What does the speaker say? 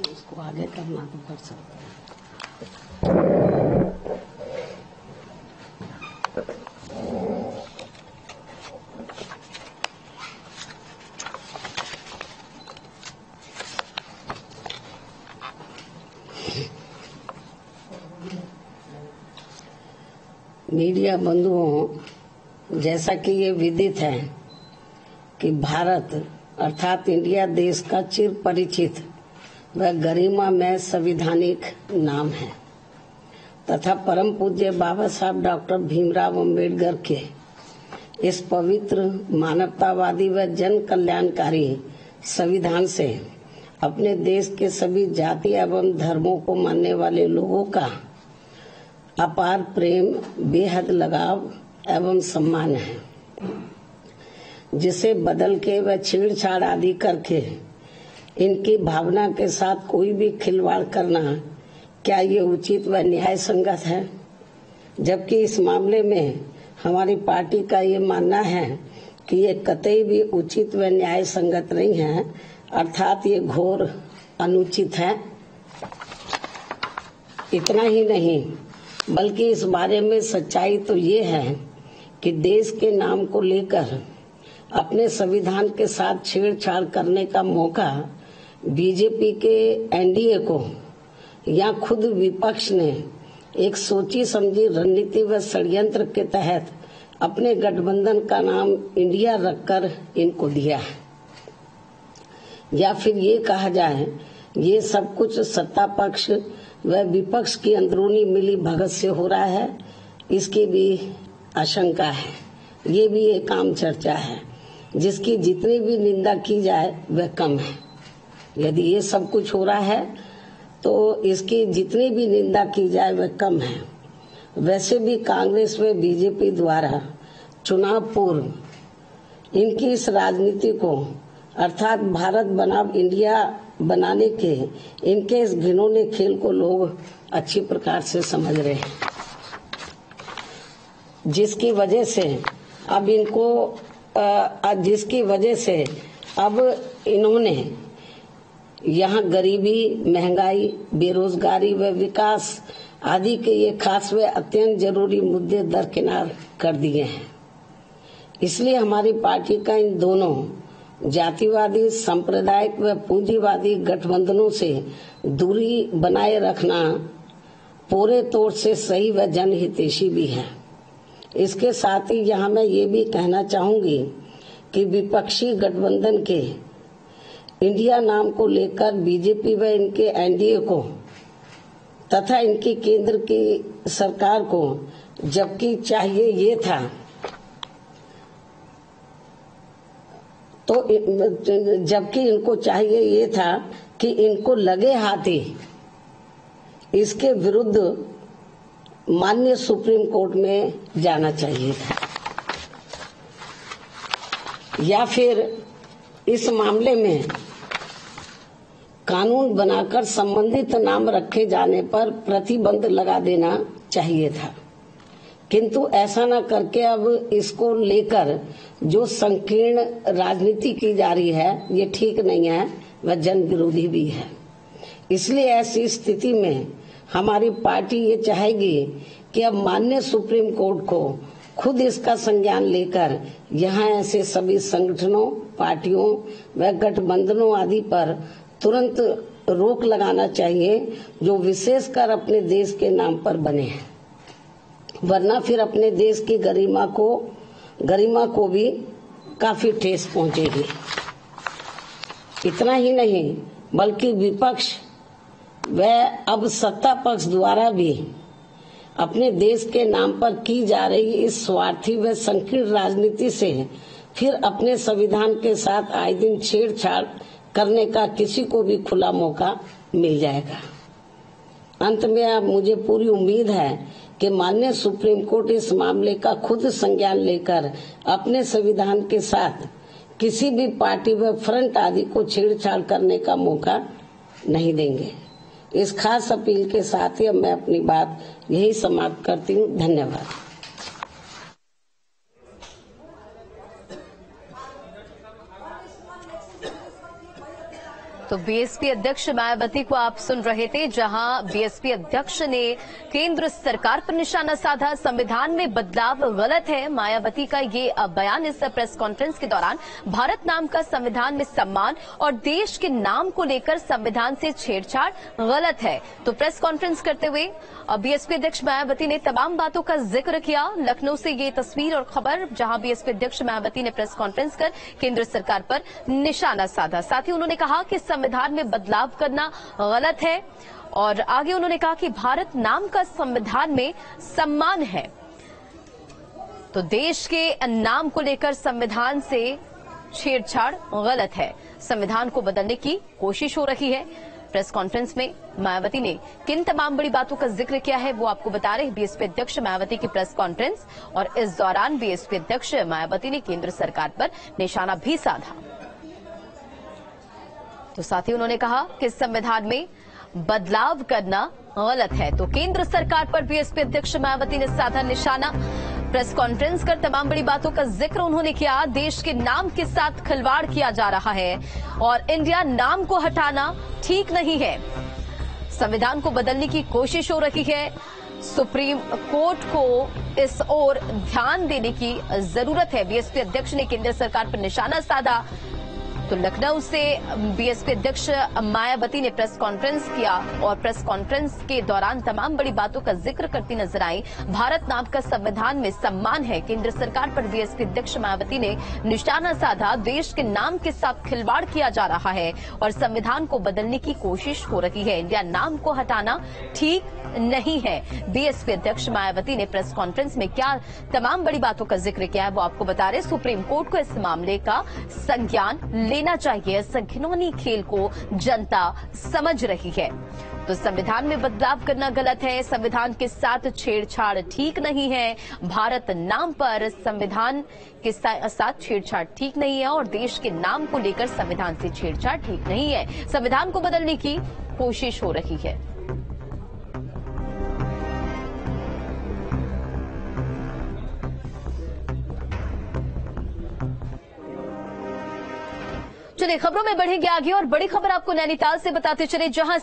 उसको आगे करना तो कर सकते हैं। मीडिया बंधुओं, जैसा कि ये विदित है कि भारत अर्थात इंडिया देश का चिर परिचित व गरिमा में संवैधानिक नाम है तथा परम पूज्य बाबा साहब डॉक्टर भीमराव अम्बेडकर के इस पवित्र मानवतावादी व जन कल्याणकारी संविधान से अपने देश के सभी जाति एवं धर्मों को मानने वाले लोगों का अपार प्रेम, बेहद लगाव एवं सम्मान है, जिसे बदल के व छेड़छाड़ आदि करके इनकी भावना के साथ कोई भी खिलवाड़ करना क्या ये उचित व न्याय संगत है। जबकि इस मामले में हमारी पार्टी का ये मानना है कि ये कतई भी उचित व न्याय संगत नहीं है, अर्थात ये घोर अनुचित है। इतना ही नहीं बल्कि इस बारे में सच्चाई तो ये है कि देश के नाम को लेकर अपने संविधान के साथ छेड़छाड़ करने का मौका बीजेपी के एनडीए को या खुद विपक्ष ने एक सोची समझी रणनीति व षड्यंत्र के तहत अपने गठबंधन का नाम इंडिया रखकर इनको दिया है। या फिर ये कहा जाए ये सब कुछ सत्ता पक्ष व विपक्ष की अंदरूनी मिली भगत से हो रहा है, इसकी भी आशंका है। ये भी एक आम चर्चा है जिसकी जितनी भी निंदा की जाए वह कम है। यदि ये सब कुछ हो रहा है तो इसकी जितनी भी निंदा की जाए वह कम है। वैसे भी कांग्रेस व बीजेपी द्वारा चुनाव पूर्व इनकी इस राजनीति को अर्थात भारत बनाम इंडिया बनाने के इनके इस घिनौने खेल को लोग अच्छी प्रकार से समझ रहे हैं, जिसकी वजह से अब इन्होंने यहाँ गरीबी, महंगाई, बेरोजगारी व विकास आदि के ये खास व अत्यंत जरूरी मुद्दे दरकिनार कर दिए हैं। इसलिए हमारी पार्टी का इन दोनों जातिवादी, सांप्रदायिक व पूंजीवादी गठबंधनों से दूरी बनाए रखना पूरे तौर से सही व जनहितैषी भी है। इसके साथ ही यहाँ मैं ये भी कहना चाहूंगी कि विपक्षी गठबंधन के इंडिया नाम को लेकर बीजेपी व इनके एनडीए को तथा इनकी केंद्र की सरकार को जबकि इनको चाहिए ये था कि इनको लगे हाथी इसके विरुद्ध माननीय सुप्रीम कोर्ट में जाना चाहिए था, या फिर इस मामले में कानून बनाकर संबंधित नाम रखे जाने पर प्रतिबंध लगा देना चाहिए था। किंतु ऐसा न करके अब इसको लेकर जो संकीर्ण राजनीति की जा रही है ये ठीक नहीं है, वह जन विरोधी भी है। इसलिए ऐसी स्थिति में हमारी पार्टी ये चाहेगी कि अब माननीय सुप्रीम कोर्ट को खुद इसका संज्ञान लेकर यहाँ ऐसे सभी संगठनों, पार्टियों व गठबंधनों आदि पर तुरंत रोक लगाना चाहिए जो विशेषकर अपने देश के नाम पर बने हैं, वरना फिर अपने देश की गरिमा को भी काफी ठेस पहुंचेगी। इतना ही नहीं बल्कि विपक्ष व अब सत्ता पक्ष द्वारा भी अपने देश के नाम पर की जा रही इस स्वार्थी व संकीर्ण राजनीति से फिर अपने संविधान के साथ आए दिन छेड़छाड़ करने का किसी को भी खुला मौका मिल जाएगा। अंत में अब मुझे पूरी उम्मीद है कि माननीय सुप्रीम कोर्ट इस मामले का खुद संज्ञान लेकर अपने संविधान के साथ किसी भी पार्टी व फ्रंट आदि को छेड़छाड़ करने का मौका नहीं देंगे। इस खास अपील के साथ ही अब मैं अपनी बात यही समाप्त करती हूँ। धन्यवाद। तो बीएसपी अध्यक्ष मायावती को आप सुन रहे थे, जहां बीएसपी अध्यक्ष ने केंद्र सरकार पर निशाना साधा। संविधान में बदलाव गलत है, मायावती का ये बयान इस प्रेस कॉन्फ्रेंस के दौरान। भारत नाम का संविधान में सम्मान और देश के नाम को लेकर संविधान से छेड़छाड़ गलत है। तो प्रेस कॉन्फ्रेंस करते हुए बीएसपी अध्यक्ष मायावती ने तमाम बातों का जिक्र किया। लखनऊ से ये तस्वीर और खबर, जहां बीएसपी अध्यक्ष मायावती ने प्रेस कॉन्फ्रेंस कर केंद्र सरकार पर निशाना साधा। साथ ही उन्होंने कहा कि संविधान में बदलाव करना गलत है और आगे उन्होंने कहा कि भारत नाम का संविधान में सम्मान है, तो देश के नाम को लेकर संविधान से छेड़छाड़ गलत है। संविधान को बदलने की कोशिश हो रही है। प्रेस कॉन्फ्रेंस में मायावती ने किन तमाम बड़ी बातों का जिक्र किया है वो आपको बता रहे। बीएसपी अध्यक्ष मायावती की प्रेस कॉन्फ्रेंस, और इस दौरान बीएसपी अध्यक्ष मायावती ने केंद्र सरकार पर निशाना भी साधा। तो साथ ही उन्होंने कहा कि संविधान में बदलाव करना गलत है। तो केंद्र सरकार पर बीएसपी अध्यक्ष मायावती ने साधा निशाना। प्रेस कॉन्फ्रेंस कर तमाम बड़ी बातों का जिक्र उन्होंने किया। देश के नाम के साथ खिलवाड़ किया जा रहा है और इंडिया नाम को हटाना ठीक नहीं है। संविधान को बदलने की कोशिश हो रही है। सुप्रीम कोर्ट को इस ओर ध्यान देने की जरूरत है। बीएसपी अध्यक्ष ने केंद्र सरकार पर निशाना साधा। तो लखनऊ से बीएसपी अध्यक्ष मायावती ने प्रेस कॉन्फ्रेंस किया और प्रेस कॉन्फ्रेंस के दौरान तमाम बड़ी बातों का जिक्र करती नजर आई। भारत नाम का संविधान में सम्मान है। केंद्र सरकार पर बीएसपी अध्यक्ष मायावती ने निशाना साधा। देश के नाम के साथ खिलवाड़ किया जा रहा है और संविधान को बदलने की कोशिश हो रही है। इंडिया नाम को हटाना ठीक नहीं है। बीएसपी अध्यक्ष मायावती ने प्रेस कॉन्फ्रेंस में क्या तमाम बड़ी बातों का जिक्र किया है वो आपको बता रहे। सुप्रीम कोर्ट को इस मामले का संज्ञान लेना चाहिए। इस घिनौनी खेल को जनता समझ रही है। तो संविधान में बदलाव करना गलत है, संविधान के साथ छेड़छाड़ ठीक नहीं है। भारत नाम पर संविधान के साथ छेड़छाड़ ठीक नहीं है और देश के नाम को लेकर संविधान से छेड़छाड़ ठीक नहीं है। संविधान को बदलने की कोशिश हो रही है। चलिए खबरों में बढ़ेंगे आगे और बड़ी खबर आपको नैनीताल से बताते चले, जहां